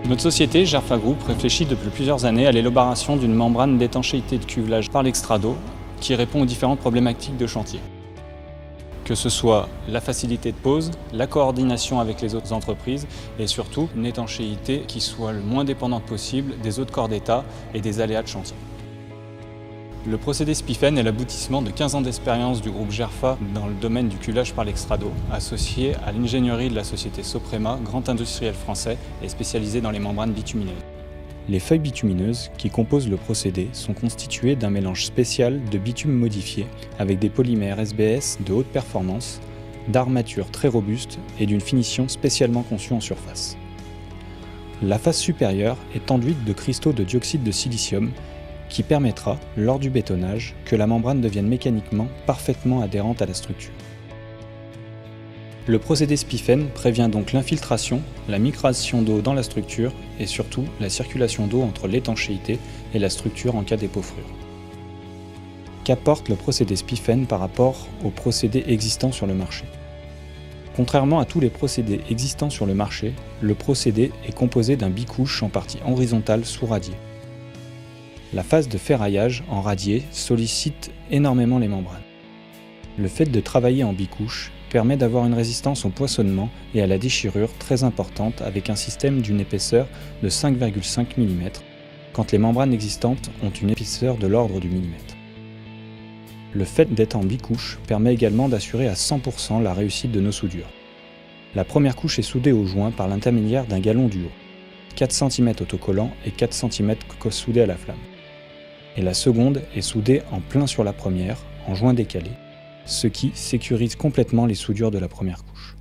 Notre société, Gerfa Group, réfléchit depuis plusieurs années à l'élaboration d'une membrane d'étanchéité de cuvelage par l'extrado qui répond aux différentes problématiques de chantier. Que ce soit la facilité de pose, la coordination avec les autres entreprises et surtout une étanchéité qui soit le moins dépendante possible des autres corps d'État et des aléas de chantier. Le procédé Spifen est l'aboutissement de 15 ans d'expérience du groupe Gerfa dans le domaine du cuvelage par l'extrado, associé à l'ingénierie de la société Soprema, grand industriel français et spécialisé dans les membranes bitumineuses. Les feuilles bitumineuses qui composent le procédé sont constituées d'un mélange spécial de bitume modifié avec des polymères SBS de haute performance, d'armature très robuste et d'une finition spécialement conçue en surface. La face supérieure est enduite de cristaux de dioxyde de silicium qui permettra, lors du bétonnage, que la membrane devienne mécaniquement parfaitement adhérente à la structure. Le procédé Spifen prévient donc l'infiltration, la migration d'eau dans la structure et surtout la circulation d'eau entre l'étanchéité et la structure en cas d'épaufrure. Qu'apporte le procédé Spifen par rapport aux procédés existants sur le marché ? Contrairement à tous les procédés existants sur le marché, le procédé est composé d'un bicouche en partie horizontale sous radier. La phase de ferraillage en radier sollicite énormément les membranes. Le fait de travailler en bicouche permet d'avoir une résistance au poinçonnement et à la déchirure très importante avec un système d'une épaisseur de 5,5 mm, quand les membranes existantes ont une épaisseur de l'ordre du millimètre. Le fait d'être en bicouche permet également d'assurer à 100% la réussite de nos soudures. La première couche est soudée au joint par l'intermédiaire d'un galon du haut, 4 cm autocollant et 4 cm soudés à la flamme. Et la seconde est soudée en plein sur la première, en joint décalé, ce qui sécurise complètement les soudures de la première couche.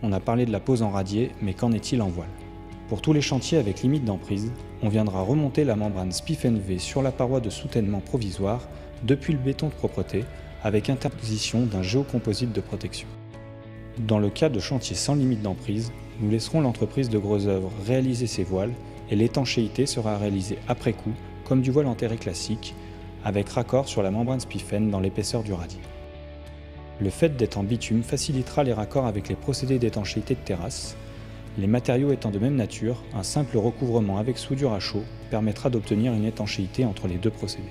On a parlé de la pose en radier, mais qu'en est-il en voile ? Pour tous les chantiers avec limite d'emprise, on viendra remonter la membrane Spifen V sur la paroi de soutènement provisoire depuis le béton de propreté avec interposition d'un géocomposite de protection. Dans le cas de chantiers sans limite d'emprise, nous laisserons l'entreprise de Gros Œuvres réaliser ses voiles et l'étanchéité sera réalisée après coup, comme du voile enterré classique, avec raccord sur la membrane Spifen dans l'épaisseur du radier. Le fait d'être en bitume facilitera les raccords avec les procédés d'étanchéité de terrasse. Les matériaux étant de même nature, un simple recouvrement avec soudure à chaud permettra d'obtenir une étanchéité entre les deux procédés.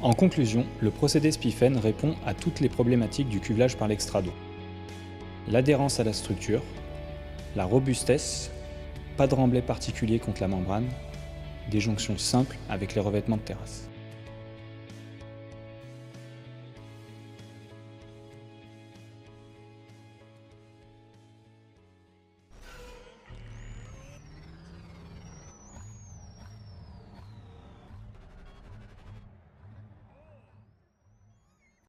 En conclusion, le procédé Spifen répond à toutes les problématiques du cuvelage par l'extrado. L'adhérence à la structure, la robustesse, pas de remblai particulier contre la membrane, des jonctions simples avec les revêtements de terrasse.